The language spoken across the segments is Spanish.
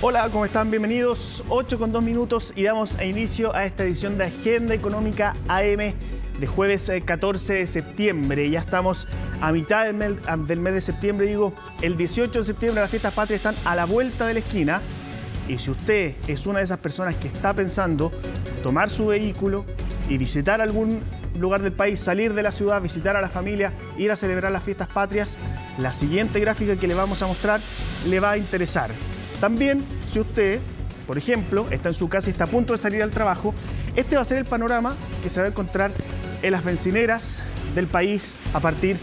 Hola, ¿cómo están? Bienvenidos. 8:02 y damos inicio a esta edición de Agenda Económica AM de jueves 14 de septiembre. Ya estamos a mitad del mes de septiembre, digo. El 18 de septiembre las fiestas patrias están a la vuelta de la esquina. Y si usted es una de esas personas que está pensando tomar su vehículo y visitar algún lugar del país, salir de la ciudad, visitar a la familia, ir a celebrar las fiestas patrias, la siguiente gráfica que le vamos a mostrar le va a interesar. También, si usted, por ejemplo, está en su casa y está a punto de salir al trabajo, este va a ser el panorama que se va a encontrar en las bencineras del país a partir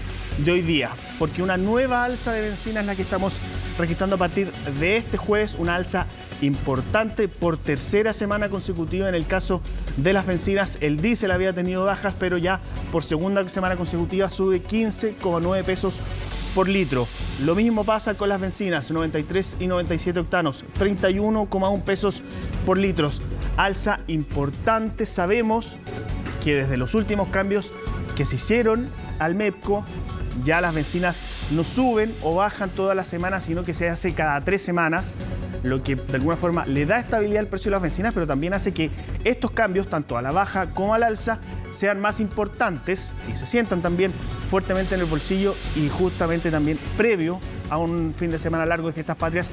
de hoy día. Porque una nueva alza de bencina es la que estamos registrando a partir de este jueves, una alza importante por tercera semana consecutiva. En el caso de las bencinas, el diésel había tenido bajas, pero ya por segunda semana consecutiva sube 15,9 pesos por litro. Lo mismo pasa con las bencinas, 93 y 97 octanos, 31,1 pesos por litro. Alza importante. Sabemos que desde los últimos cambios que se hicieron al MEPCO, ya las bencinas no suben o bajan todas las semanas, sino que se hace cada 3 semanas, lo que de alguna forma le da estabilidad al precio de las bencinas, pero también hace que estos cambios, tanto a la baja como al alza, sean más importantes y se sientan también fuertemente en el bolsillo, y justamente también previo a un fin de semana largo de fiestas patrias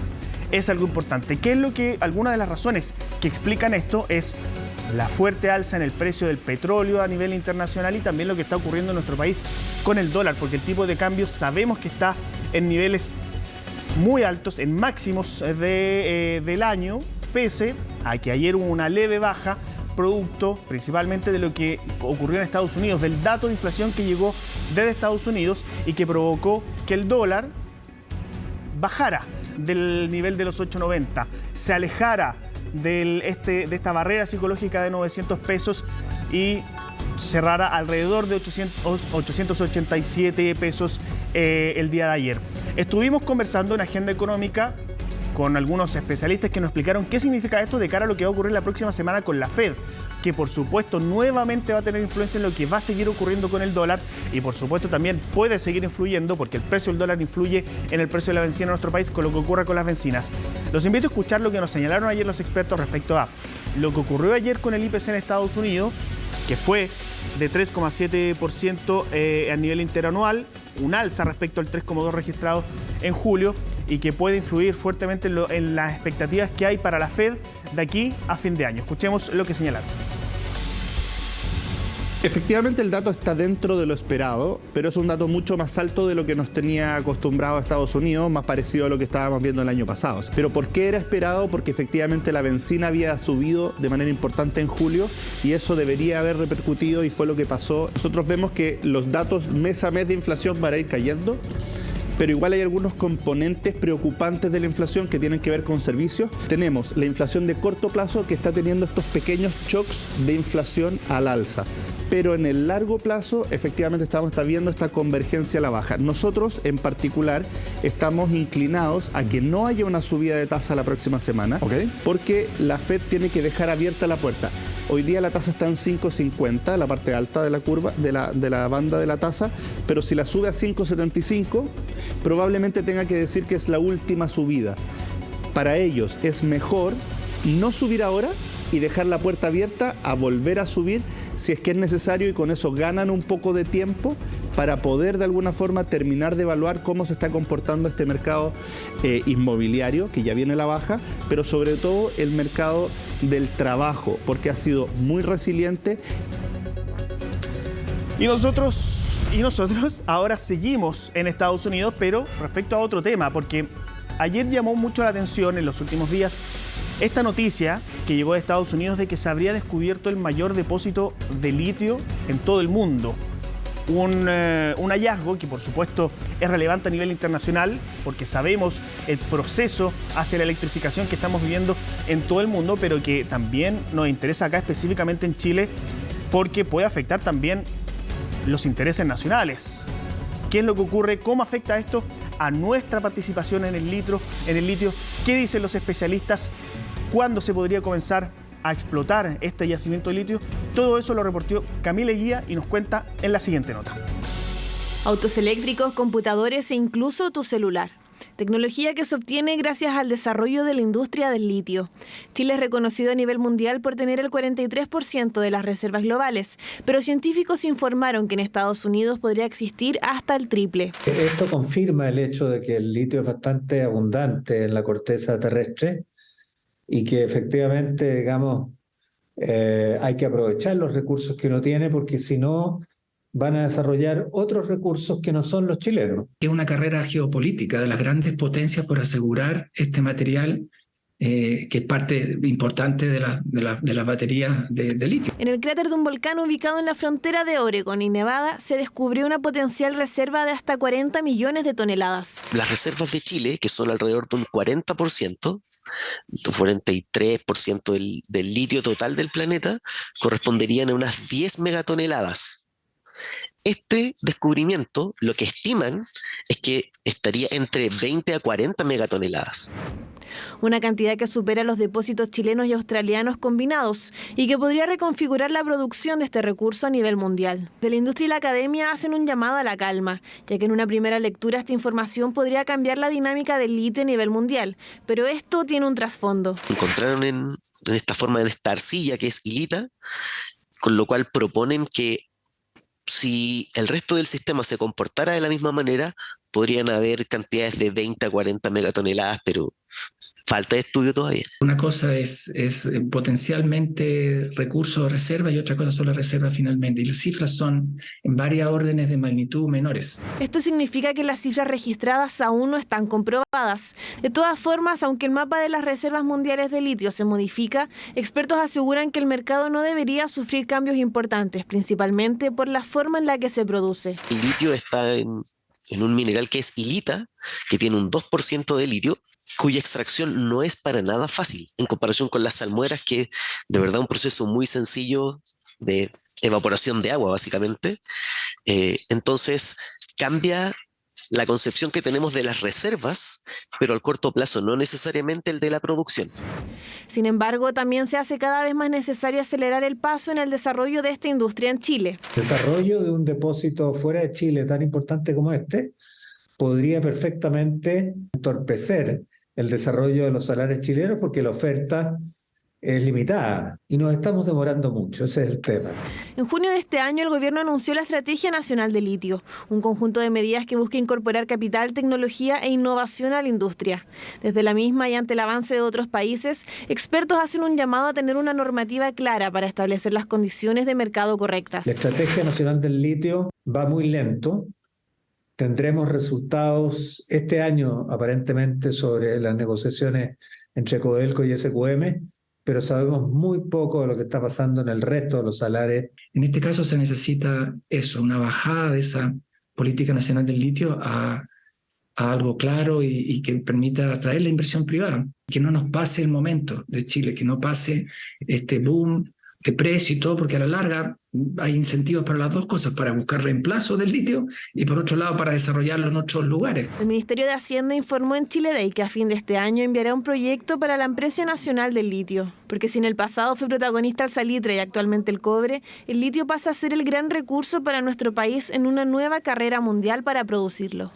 es algo importante. ¿Qué es lo que, algunas de las razones que explican esto es la fuerte alza en el precio del petróleo a nivel internacional y también lo que está ocurriendo en nuestro país con el dólar? Porque el tipo de cambio sabemos que está en niveles muy altos, en máximos del año, pese a que ayer hubo una leve baja, producto principalmente de lo que ocurrió en Estados Unidos, del dato de inflación que llegó desde Estados Unidos y que provocó que el dólar bajara del nivel de los 8.90, se alejara de esta barrera psicológica de 900 pesos y cerrara alrededor de 887 pesos el día de ayer. Estuvimos conversando en Agenda Económica con algunos especialistas que nos explicaron qué significa esto de cara a lo que va a ocurrir la próxima semana con la Fed, que por supuesto nuevamente va a tener influencia en lo que va a seguir ocurriendo con el dólar y por supuesto también puede seguir influyendo, porque el precio del dólar influye en el precio de la bencina en nuestro país, con lo que ocurra con las bencinas. Los invito a escuchar lo que nos señalaron ayer los expertos respecto a lo que ocurrió ayer con el IPC en Estados Unidos, que fue de 3,7% a nivel interanual, un alza respecto al 3,2% registrado en julio, y que puede influir fuertemente en las expectativas que hay para la Fed de aquí a fin de año. Escuchemos lo que señalaron. Efectivamente, el dato está dentro de lo esperado, pero es un dato mucho más alto de lo que nos tenía acostumbrado a Estados Unidos, más parecido a lo que estábamos viendo el año pasado. ¿Pero por qué era esperado? Porque efectivamente la bencina había subido de manera importante en julio y eso debería haber repercutido y fue lo que pasó. Nosotros vemos que los datos mes a mes de inflación van a ir cayendo, pero igual hay algunos componentes preocupantes de la inflación que tienen que ver con servicios. Tenemos la inflación de corto plazo, que está teniendo estos pequeños shocks de inflación al alza, pero en el largo plazo efectivamente estamos viendo esta convergencia a la baja. Nosotros en particular estamos inclinados a que no haya una subida de tasa la próxima semana, porque la Fed tiene que dejar abierta la puerta. Hoy día la tasa está en 5,50, la parte alta de la curva, de la banda de la tasa, pero si la sube a 5,75, probablemente tenga que decir que es la última subida. Para ellos es mejor no subir ahora y dejar la puerta abierta a volver a subir si es que es necesario, y con eso ganan un poco de tiempo para poder de alguna forma terminar de evaluar cómo se está comportando este mercado inmobiliario, que ya viene a la baja, pero sobre todo el mercado del trabajo, porque ha sido muy resiliente. Y nosotros ahora seguimos en Estados Unidos, pero respecto a otro tema, porque ayer llamó mucho la atención en los últimos días esta noticia que llegó de Estados Unidos de que se habría descubierto el mayor depósito de litio en todo el mundo. Un hallazgo que por supuesto es relevante a nivel internacional, porque sabemos el proceso hacia la electrificación que estamos viviendo en todo el mundo, pero que también nos interesa acá específicamente en Chile, porque puede afectar también los intereses nacionales. ¿Qué es lo que ocurre? ¿Cómo afecta esto a nuestra participación en el litio? ¿Qué dicen los especialistas? ¿Cuándo se podría comenzar a explotar este yacimiento de litio? Todo eso lo reportó Camila Guía y nos cuenta en la siguiente nota. Autos eléctricos, computadores e incluso tu celular. tecnología que se obtiene gracias al desarrollo de la industria del litio. Chile es reconocido a nivel mundial por tener el 43% de las reservas globales, pero científicos informaron que en Estados Unidos podría existir hasta el triple. Esto confirma el hecho de que el litio es bastante abundante en la corteza terrestre y que efectivamente, digamos, hay que aprovechar los recursos que uno tiene, porque si no van a desarrollar otros recursos que no son los chilenos. Es una carrera geopolítica de las grandes potencias por asegurar este material que es parte importante de las baterías de litio. En el cráter de un volcán ubicado en la frontera de Oregon y Nevada se descubrió una potencial reserva de hasta 40 millones de toneladas. Las reservas de Chile, que son alrededor de un 40%, 43% del litio total del planeta, corresponderían a unas 10 megatoneladas. Este descubrimiento, lo que estiman es que estaría entre 20 a 40 megatoneladas. Una cantidad que supera los depósitos chilenos y australianos combinados y que podría reconfigurar la producción de este recurso a nivel mundial. De la industria y la academia hacen un llamado a la calma, ya que en una primera lectura esta información podría cambiar la dinámica del litio a nivel mundial, pero esto tiene un trasfondo. Encontraron en esta forma, en esta arcilla que es hilita, con lo cual proponen que si el resto del sistema se comportara de la misma manera, podrían haber cantidades de 20 a 40 megatoneladas, pero falta de estudio todavía. Una cosa es potencialmente recursos de reserva y otra cosa son las reservas finalmente. Y las cifras son en varias órdenes de magnitud menores. Esto significa que las cifras registradas aún no están comprobadas. De todas formas, aunque el mapa de las reservas mundiales de litio se modifica, expertos aseguran que el mercado no debería sufrir cambios importantes, principalmente por la forma en la que se produce. El litio está en un mineral que es hilita, que tiene un 2% de litio, cuya extracción no es para nada fácil en comparación con las salmueras, que de verdad un proceso muy sencillo de evaporación de agua básicamente. Entonces cambia la concepción que tenemos de las reservas, pero al corto plazo, no necesariamente el de la producción. Sin embargo, también se hace cada vez más necesario acelerar el paso en el desarrollo de esta industria en Chile. El desarrollo de un depósito fuera de Chile tan importante como este podría perfectamente entorpecer el desarrollo de los salares chilenos, porque la oferta es limitada y nos estamos demorando mucho, ese es el tema. En junio de este año el gobierno anunció la Estrategia Nacional de Litio, un conjunto de medidas que busca incorporar capital, tecnología e innovación a la industria. Desde la misma y ante el avance de otros países, expertos hacen un llamado a tener una normativa clara para establecer las condiciones de mercado correctas. La Estrategia Nacional del Litio va muy lento. Tendremos resultados este año aparentemente sobre las negociaciones entre Codelco y SQM, pero sabemos muy poco de lo que está pasando en el resto de los salares. En este caso se necesita eso, una bajada de esa política nacional del litio a algo claro y que permita atraer la inversión privada. Que no nos pase el momento de Chile, que no pase este boom de precio y todo, porque a la larga hay incentivos para las dos cosas, para buscar reemplazo del litio y por otro lado para desarrollarlo en otros lugares. El Ministerio de Hacienda informó en Chile Day que a fin de este año enviará un proyecto para la empresa nacional del litio, porque si en el pasado fue protagonista el salitre y actualmente el cobre, el litio pasa a ser el gran recurso para nuestro país en una nueva carrera mundial para producirlo.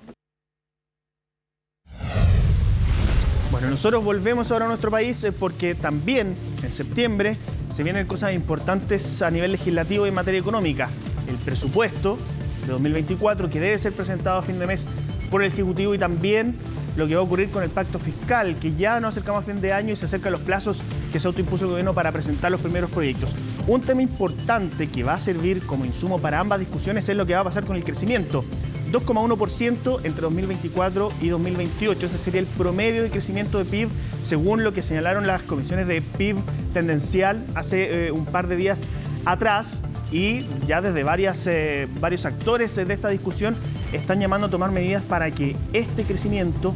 Bueno, nosotros volvemos ahora a nuestro país porque también en septiembre se vienen cosas importantes a nivel legislativo y en materia económica. El presupuesto de 2024 que debe ser presentado a fin de mes por el Ejecutivo y también lo que va a ocurrir con el pacto fiscal, que ya nos acercamos a fin de año y se acercan los plazos que se autoimpuso el gobierno para presentar los primeros proyectos. Un tema importante que va a servir como insumo para ambas discusiones es lo que va a pasar con el crecimiento. 2,1% entre 2024 y 2028. Ese sería el promedio de crecimiento de PIB, según lo que señalaron las comisiones de PIB tendencial hace un par de días atrás. Y ya desde varios actores de esta discusión están llamando a tomar medidas para que este crecimiento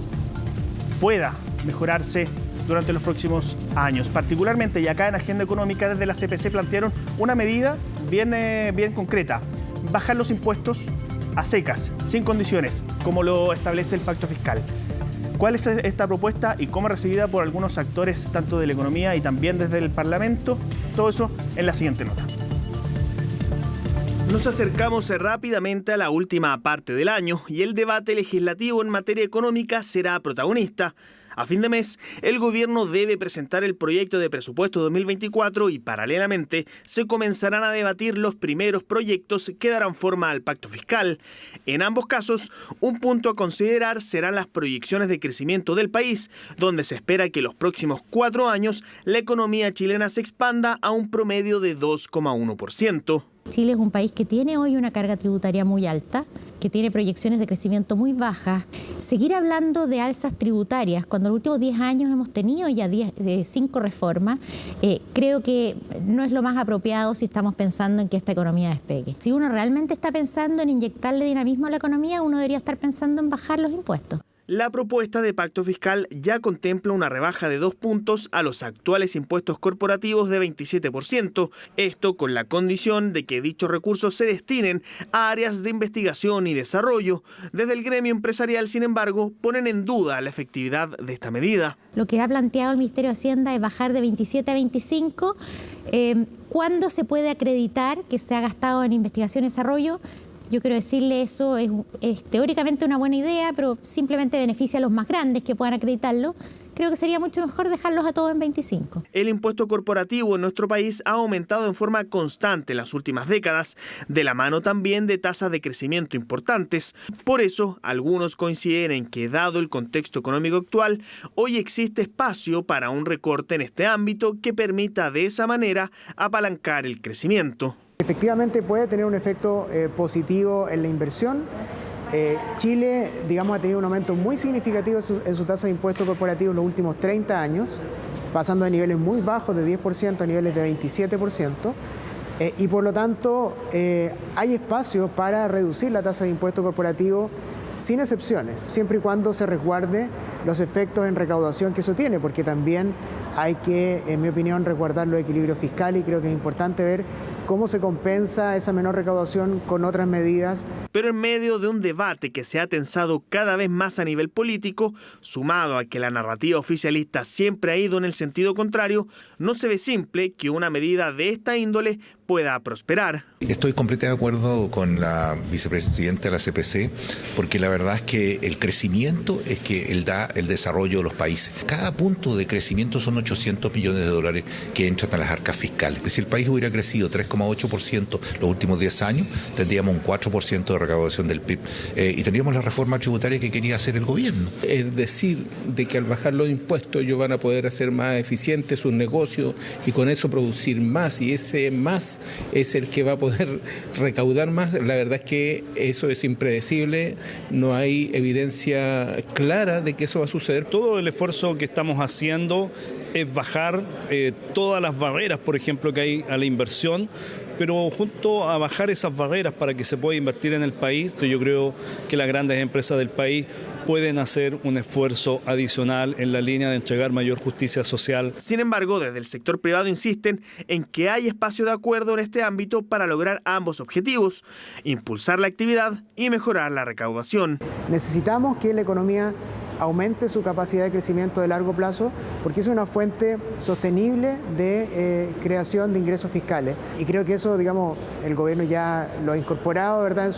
pueda mejorarse durante los próximos años. Particularmente, y acá en Agenda Económica, desde la CPC plantearon una medida bien concreta: bajar los impuestos a secas, sin condiciones, como lo establece el pacto fiscal. ¿Cuál es esta propuesta y cómo es recibida por algunos actores, tanto de la economía y también desde el Parlamento? Todo eso en la siguiente nota. Nos acercamos rápidamente a la última parte del año y el debate legislativo en materia económica será protagonista. A fin de mes, el gobierno debe presentar el proyecto de presupuesto 2024 y paralelamente se comenzarán a debatir los primeros proyectos que darán forma al pacto fiscal. En ambos casos, un punto a considerar serán las proyecciones de crecimiento del país, donde se espera que los próximos 4 años la economía chilena se expanda a un promedio de 2,1%. Chile es un país que tiene hoy una carga tributaria muy alta, que tiene proyecciones de crecimiento muy bajas. Seguir hablando de alzas tributarias, cuando en los últimos 10 años hemos tenido ya 5 reformas, creo que no es lo más apropiado si estamos pensando en que esta economía despegue. Si uno realmente está pensando en inyectarle dinamismo a la economía, uno debería estar pensando en bajar los impuestos. La propuesta de pacto fiscal ya contempla una rebaja de 2 puntos a los actuales impuestos corporativos de 27%. Esto con la condición de que dichos recursos se destinen a áreas de investigación y desarrollo. Desde el gremio empresarial, sin embargo, ponen en duda la efectividad de esta medida. Lo que ha planteado el Ministerio de Hacienda es bajar de 27 a 25. ¿Cuándo se puede acreditar que se ha gastado en investigación y desarrollo? Yo quiero decirle, eso es teóricamente una buena idea, pero simplemente beneficia a los más grandes que puedan acreditarlo. Creo que sería mucho mejor dejarlos a todos en 25. El impuesto corporativo en nuestro país ha aumentado en forma constante en las últimas décadas, de la mano también de tasas de crecimiento importantes. Por eso, algunos coinciden en que, dado el contexto económico actual, hoy existe espacio para un recorte en este ámbito que permita de esa manera apalancar el crecimiento. Efectivamente puede tener un efecto positivo en la inversión. Chile, digamos, ha tenido un aumento muy significativo en su tasa de impuestos corporativos en los últimos 30 años, pasando de niveles muy bajos de 10% a niveles de 27%. Y por lo tanto, hay espacio para reducir la tasa de impuesto corporativo sin excepciones, siempre y cuando se resguarde los efectos en recaudación que eso tiene, porque también hay que, en mi opinión, resguardar los equilibrios fiscales y creo que es importante ver cómo se compensa esa menor recaudación con otras medidas. Pero en medio de un debate que se ha tensado cada vez más a nivel político, sumado a que la narrativa oficialista siempre ha ido en el sentido contrario, no se ve simple que una medida de esta índole pueda prosperar. Estoy completamente de acuerdo con la vicepresidenta de la CPC, porque la verdad es que el crecimiento es que él da el desarrollo de los países. Cada punto de crecimiento son 800 millones de dólares que entran a las arcas fiscales. Si el país hubiera crecido 3,8% los últimos 10 años, tendríamos un 4% de recaudación del PIB y tendríamos la reforma tributaria que quería hacer el gobierno. El decir de que al bajar los impuestos ellos van a poder hacer más eficientes sus negocios y con eso producir más, y ese más es el que va a poder recaudar más, la verdad es que eso es impredecible, no hay evidencia clara de que eso va a suceder. Todo el esfuerzo que estamos haciendo es bajar todas las barreras, por ejemplo, que hay a la inversión, pero junto a bajar esas barreras para que se pueda invertir en el país, yo creo que las grandes empresas del país pueden hacer un esfuerzo adicional en la línea de entregar mayor justicia social. Sin embargo, desde el sector privado insisten en que hay espacio de acuerdo en este ámbito para lograr ambos objetivos, impulsar la actividad y mejorar la recaudación. Necesitamos que la economía aumente su capacidad de crecimiento de largo plazo, porque es una fuente sostenible de creación de ingresos fiscales. Y creo que eso, digamos, el gobierno ya lo ha incorporado, ¿verdad?, en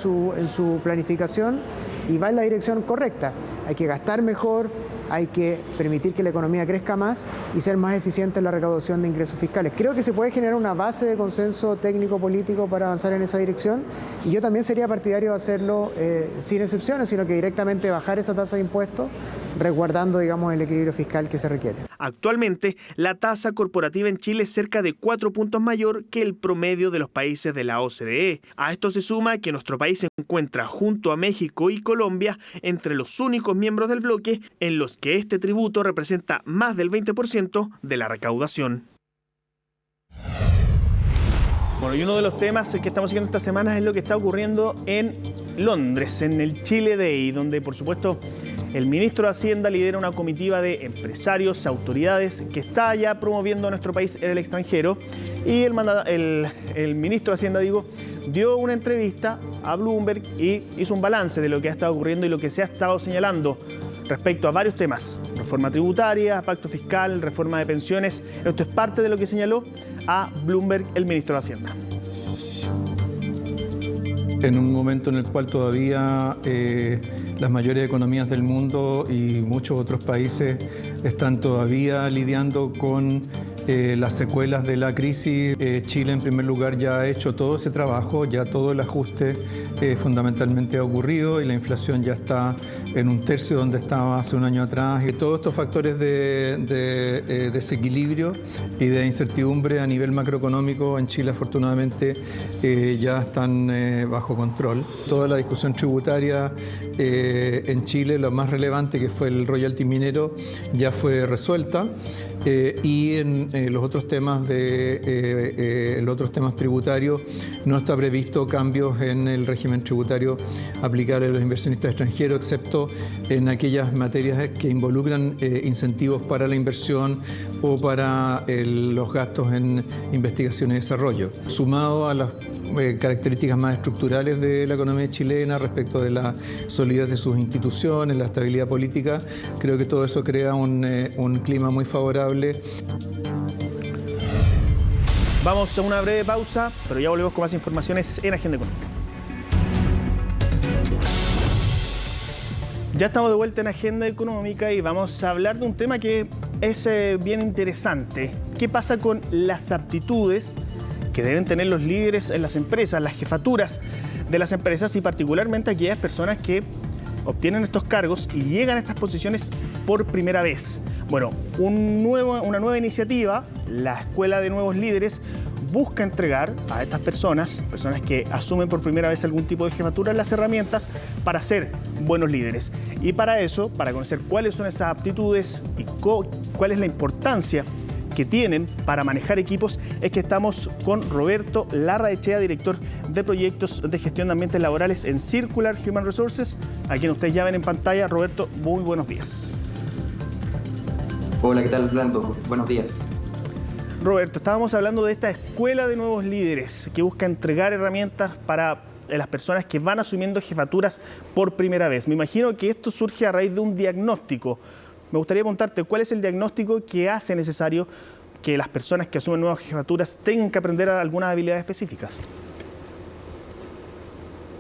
su planificación y va en la dirección correcta. Hay que gastar mejor, hay que permitir que la economía crezca más y ser más eficiente en la recaudación de ingresos fiscales. Creo que se puede generar una base de consenso técnico-político para avanzar en esa dirección y yo también sería partidario de hacerlo sin excepciones, sino que directamente bajar esa tasa de impuestos, resguardando, digamos, el equilibrio fiscal que se requiere. Actualmente, la tasa corporativa en Chile es cerca de 4 puntos mayor que el promedio de los países de la OCDE. A esto se suma que nuestro país se encuentra junto a México y Colombia entre los únicos miembros del bloque en los que este tributo representa más del 20% de la recaudación. Bueno, y uno de los temas que estamos siguiendo esta semana es lo que está ocurriendo en Londres, en el Chile Day, donde por supuesto el ministro de Hacienda lidera una comitiva de empresarios, autoridades que está ya promoviendo a nuestro país en el extranjero. Y el ministro de Hacienda, dio una entrevista a Bloomberg y hizo un balance de lo que ha estado ocurriendo y lo que se ha estado señalando respecto a varios temas: reforma tributaria, pacto fiscal, reforma de pensiones. Esto es parte de lo que señaló a Bloomberg el ministro de Hacienda. en un momento en el cual todavía las mayores economías del mundo y muchos otros países están todavía lidiando con las secuelas de la crisis. Chile, en primer lugar, ya ha hecho todo ese trabajo, ya todo el ajuste fundamentalmente ha ocurrido y la inflación ya está en 1/3 donde estaba hace un año atrás. Y todos estos factores de desequilibrio y de incertidumbre a nivel macroeconómico en Chile, afortunadamente, ya están bajo control. Toda la discusión tributaria en Chile, lo más relevante, que fue el royalty minero, ya fue resuelta. Y en los otros temas tributarios no está previsto cambios en el régimen tributario aplicable a los inversionistas extranjeros, excepto en aquellas materias que involucran incentivos para la inversión o para los gastos en investigación y desarrollo. Sumado a las características más estructurales de la economía chilena respecto de la solidez de sus instituciones, la estabilidad política, creo que todo eso crea un clima muy favorable. Vamos a una breve pausa, pero ya volvemos con más informaciones en Agenda Económica. Ya estamos de vuelta en Agenda Económica y vamos a hablar de un tema que es bien interesante. ¿Qué pasa con las aptitudes que deben tener los líderes en las empresas, las jefaturas de las empresas y particularmente aquellas personas que obtienen estos cargos y llegan a estas posiciones por primera vez? Bueno, una nueva iniciativa, la Escuela de Nuevos Líderes, busca entregar a estas personas que asumen por primera vez algún tipo de jefatura, las herramientas para ser buenos líderes. Y para eso, para conocer cuáles son esas aptitudes y cuál es la importancia que tienen para manejar equipos, es que estamos con Roberto Larraechea, director de proyectos de gestión de ambientes laborales en Circular Human Resources, a quien ustedes ya ven en pantalla. Roberto, muy buenos días. Hola, ¿qué tal, Orlando? Buenos días. Roberto, estábamos hablando de esta Escuela de Nuevos Líderes que busca entregar herramientas para las personas que van asumiendo jefaturas por primera vez. Me imagino que esto surge a raíz de un diagnóstico. Me gustaría preguntarte, ¿cuál es el diagnóstico que hace necesario que las personas que asumen nuevas jefaturas tengan que aprender algunas habilidades específicas?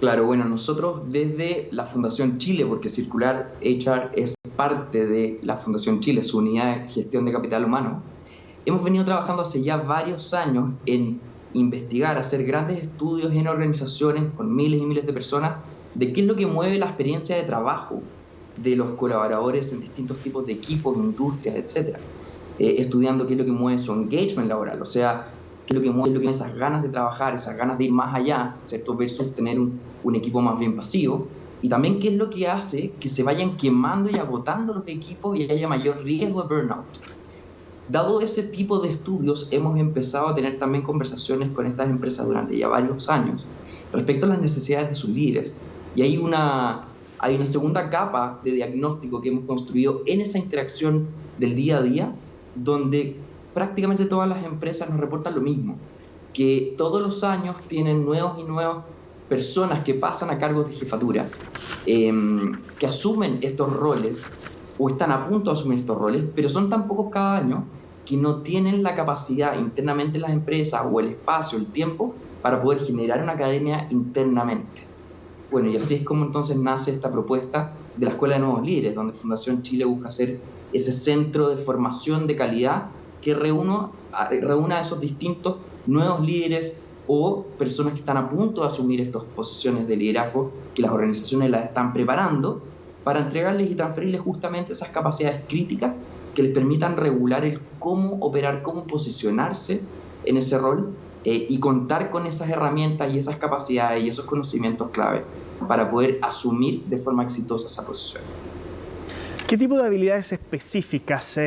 Claro, bueno, nosotros desde la Fundación Chile, porque Circular HR es parte de la Fundación Chile, su unidad de gestión de capital humano, hemos venido trabajando hace ya varios años en investigar, hacer grandes estudios en organizaciones con miles y miles de personas de qué es lo que mueve la experiencia de trabajo de los colaboradores en distintos tipos de equipos, industrias, etc. Estudiando qué es lo que mueve su engagement laboral, o sea, qué es lo que mueve esas ganas de trabajar, esas ganas de ir más allá, ¿cierto? Versus tener un equipo más bien pasivo. Y también qué es lo que hace que se vayan quemando y agotando los equipos y haya mayor riesgo de burnout. Dado ese tipo de estudios, hemos empezado a tener también conversaciones con estas empresas durante ya varios años respecto a las necesidades de sus líderes. Y hay una segunda capa de diagnóstico que hemos construido en esa interacción del día a día, donde prácticamente todas las empresas nos reportan lo mismo, que todos los años tienen nuevas y nuevas personas que pasan a cargos de jefatura, que asumen estos roles o están a punto de asumir estos roles, pero son tan pocos cada año que no tienen la capacidad internamente en las empresas o el espacio, el tiempo, para poder generar una academia internamente. Bueno, y así es como entonces nace esta propuesta de la Escuela de Nuevos Líderes, donde Fundación Chile busca ser ese centro de formación de calidad que reúna a esos distintos nuevos líderes o personas que están a punto de asumir estas posiciones de liderazgo que las organizaciones las están preparando para entregarles y transferirles justamente esas capacidades críticas que les permitan regular el cómo operar, cómo posicionarse en ese rol y contar con esas herramientas y esas capacidades y esos conocimientos clave para poder asumir de forma exitosa esa posición. ¿Qué tipo de habilidades específicas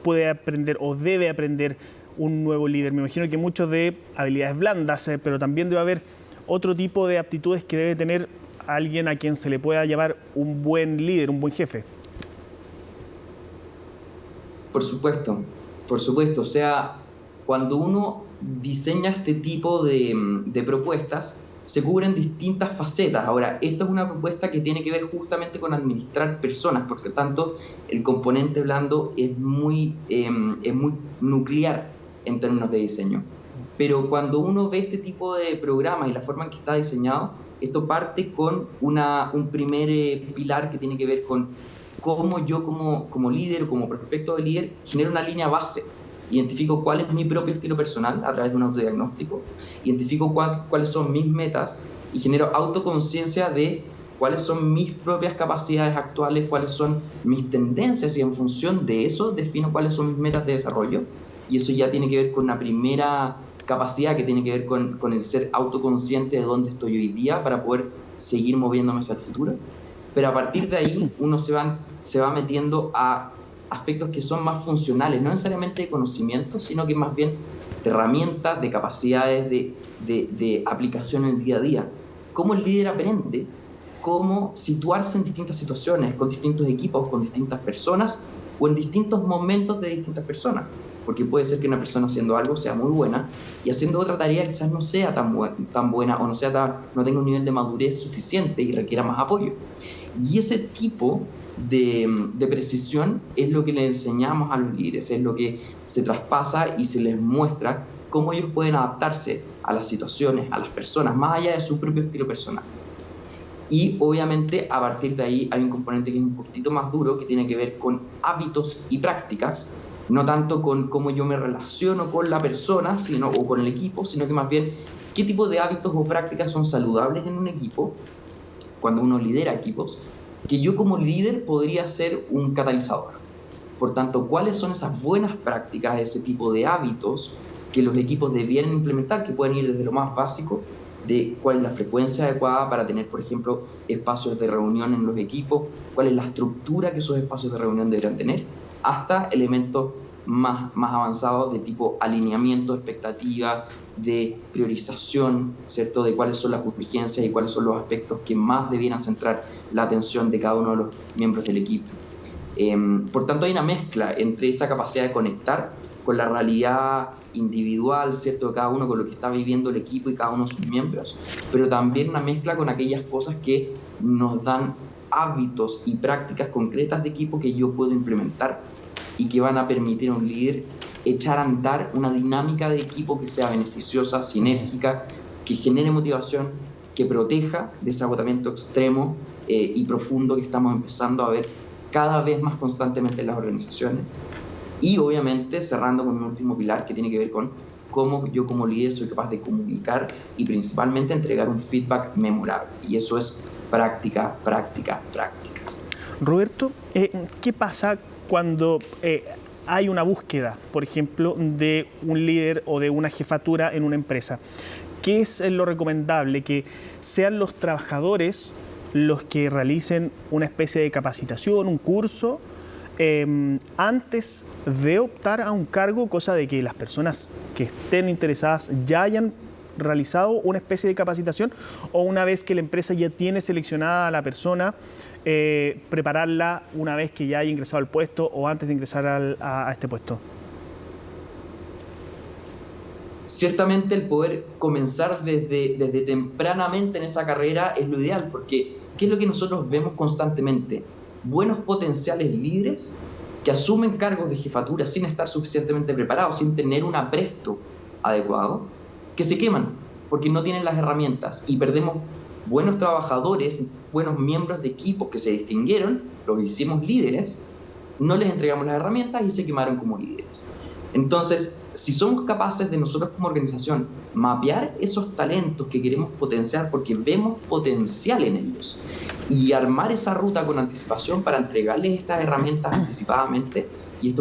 puede aprender o debe aprender un nuevo líder? Me imagino que muchos de habilidades blandas, pero también debe haber otro tipo de aptitudes que debe tener alguien a quien se le pueda llamar un buen líder, un buen jefe. Por supuesto. O sea, cuando uno diseña este tipo de propuestas, se cubren distintas facetas. Ahora, esta es una propuesta que tiene que ver justamente con administrar personas, porque tanto el componente blando es muy nuclear en términos de diseño. Pero cuando uno ve este tipo de programa y la forma en que está diseñado, Esto parte con un primer pilar que tiene que ver con cómo yo como líder o como prospecto de líder genero una línea base. Identifico cuál es mi propio estilo personal a través de un autodiagnóstico, identifico cuáles son mis metas y genero autoconciencia de cuáles son mis propias capacidades actuales, cuáles son mis tendencias, y en función de eso defino cuáles son mis metas de desarrollo. Y eso ya tiene que ver con una primera capacidad que tiene que ver con el ser autoconsciente de dónde estoy hoy día para poder seguir moviéndome hacia el futuro. Pero a partir de ahí uno se va metiendo a aspectos que son más funcionales, no necesariamente de conocimiento, sino que más bien de herramientas, de capacidades, de aplicación en el día a día. Cómo el líder aprende, cómo situarse en distintas situaciones, con distintos equipos, con distintas personas o en distintos momentos de distintas personas. Porque puede ser que una persona haciendo algo sea muy buena y haciendo otra tarea quizás no sea tan buena o no tenga un nivel de madurez suficiente y requiera más apoyo. Y ese tipo de precisión es lo que le enseñamos a los líderes, es lo que se traspasa y se les muestra cómo ellos pueden adaptarse a las situaciones, a las personas, más allá de su propio estilo personal. Y obviamente a partir de ahí hay un componente que es un poquitito más duro, que tiene que ver con hábitos y prácticas, no tanto con cómo yo me relaciono con la persona o con el equipo, sino que más bien qué tipo de hábitos o prácticas son saludables en un equipo, cuando uno lidera equipos, que yo como líder podría ser un catalizador. Por tanto, ¿cuáles son esas buenas prácticas, ese tipo de hábitos que los equipos debieran implementar, que pueden ir desde lo más básico, de cuál es la frecuencia adecuada para tener, por ejemplo, espacios de reunión en los equipos, cuál es la estructura que esos espacios de reunión deberían tener, hasta elementos más avanzados de tipo alineamiento, expectativa, de priorización, ¿cierto?, de cuáles son las urgencias y cuáles son los aspectos que más debieran centrar la atención de cada uno de los miembros del equipo. Por tanto, hay una mezcla entre esa capacidad de conectar con la realidad individual, ¿cierto?, de cada uno, con lo que está viviendo el equipo y cada uno de sus miembros, pero también una mezcla con aquellas cosas que nos dan hábitos y prácticas concretas de equipo que yo puedo implementar y que van a permitir a un líder echar a andar una dinámica de equipo que sea beneficiosa, sinérgica, que genere motivación, que proteja de ese agotamiento extremo y profundo que estamos empezando a ver cada vez más constantemente en las organizaciones. Y obviamente cerrando con un último pilar que tiene que ver con cómo yo como líder soy capaz de comunicar y principalmente entregar un feedback memorable. Y eso es práctica, práctica, práctica. Roberto, ¿qué pasa cuando hay una búsqueda, por ejemplo, de un líder o de una jefatura en una empresa? ¿Qué es lo recomendable? ¿Que sean los trabajadores los que realicen una especie de capacitación, un curso, antes de optar a un cargo, cosa de que las personas que estén interesadas ya hayan realizado una especie de capacitación, o una vez que la empresa ya tiene seleccionada a la persona, prepararla una vez que ya haya ingresado al puesto o antes de ingresar a este puesto? Ciertamente el poder comenzar desde tempranamente en esa carrera es lo ideal, porque ¿qué es lo que nosotros vemos constantemente? Buenos potenciales líderes que asumen cargos de jefatura sin estar suficientemente preparados, sin tener un apresto adecuado, que se queman porque no tienen las herramientas, y perdemos buenos trabajadores, buenos miembros de equipos que se distinguieron, los hicimos líderes, no les entregamos las herramientas y se quemaron como líderes. Entonces, si somos capaces de nosotros como organización mapear esos talentos que queremos potenciar porque vemos potencial en ellos y armar esa ruta con anticipación para entregarles estas herramientas anticipadamente, y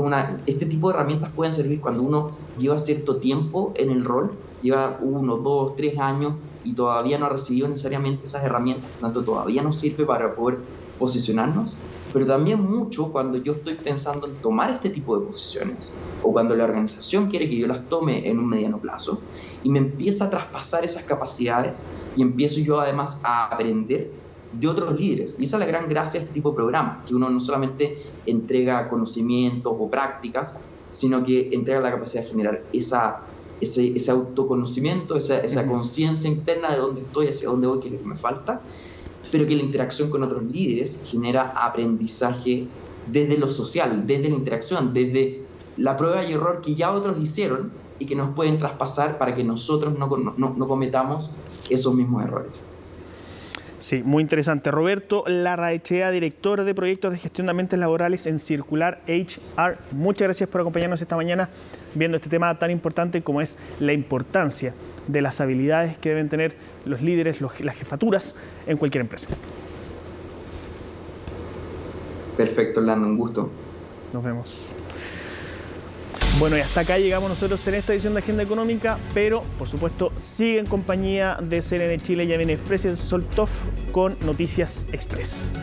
este tipo de herramientas pueden servir cuando uno lleva cierto tiempo en el rol, lleva 1, 2, 3 años y todavía no ha recibido necesariamente esas herramientas, por lo tanto todavía no sirve para poder posicionarnos. Pero también mucho cuando yo estoy pensando en tomar este tipo de posiciones, o cuando la organización quiere que yo las tome en un mediano plazo y me empieza a traspasar esas capacidades y empiezo yo además a aprender de otros líderes. Y esa es la gran gracia de este tipo de programas, que uno no solamente entrega conocimientos o prácticas, sino que entrega la capacidad de generar ese autoconocimiento, esa conciencia interna de dónde estoy, hacia dónde voy, qué es lo que me falta, pero que la interacción con otros líderes genera aprendizaje desde lo social, desde la interacción, desde la prueba y error que ya otros hicieron y que nos pueden traspasar para que nosotros no cometamos esos mismos errores. Sí, muy interesante. Roberto Larraechea, director de proyectos de gestión de ambientes laborales en Circular HR. Muchas gracias por acompañarnos esta mañana viendo este tema tan importante como es la importancia de las habilidades que deben tener los líderes, las jefaturas en cualquier empresa. Perfecto, Orlando, un gusto. Nos vemos. Bueno, y hasta acá llegamos nosotros en esta edición de Agenda Económica, pero por supuesto sigue en compañía de CNN Chile. Ya viene Fresia Soltov con Noticias Express.